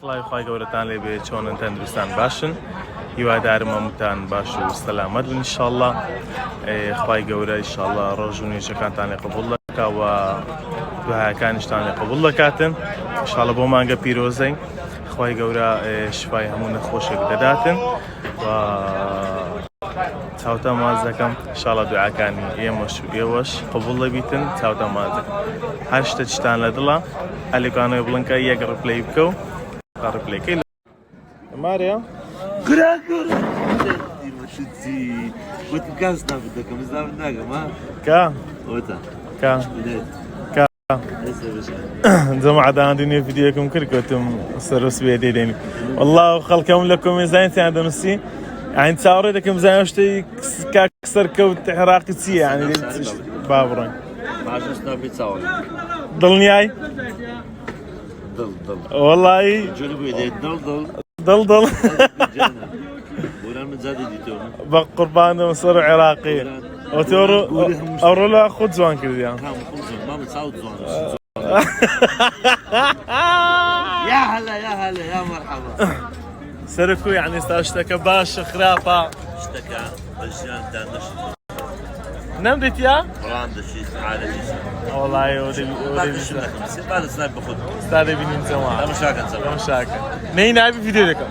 الله خی گەورەتان لێ بێ چۆنن تەندروستان باشن هیوادارم هەمووتان باش و سەلامەت بن ئینشاءڵڵا خی گەورە ئینشاءڵڵا ڕۆژ و نوێژەکانتان لێ قبوڵ دەکاتەوە دوایەکانیشتان لێ قبوڵ دەکاتن ئینشاءڵڵا بۆ مانگە پیرۆزەی خی گەورە شفای هەموو نەخۆشێک دەداتن و چاوتە ماز دەکەم ئینشاءڵڵا دوعاکانی ئێمەش و ئێوەش قبوڵ دەبیتن چاوتە ماز دەکەم هەر شتە تشتان لە دڵە هەلێکانەوەی بڵن کە یەک ڕپلەی بکە و ڕپلەکەی ماریا Kura kura. Maşuti. Bütün kasna bir dakika biz daha bir dakika ma. کا Ota. کا Evet. کا Neyse beşer. جماعة عندنا فيديوكم كلكم سرس بيديني والله خلكم لكم زين عندنا نسي يعني تصوري لكم زين وشتي كسر كوت عراقي سي يعني بابرين Maşusna bir sağol. ضلني هاي Dıl. والله Şöyle böyle dıl. ضل Buran mı zaten ediyor? بقربان مصر عراقي وتورو أورولا خد زوان كذي يعني Tamam kuzum. Mama sağ ol zon. Ya هلا ya merhaba. سركو يعني اشتكى باش خرافة اشتكى الجان دانش. نمدت يا قران دشيت عالمي. والله ودي شو لكم؟ سيبال سنايب بخد. استاذ بنين زمان لا مشاكل زمان. مشاكل نين هاي فيديو لكم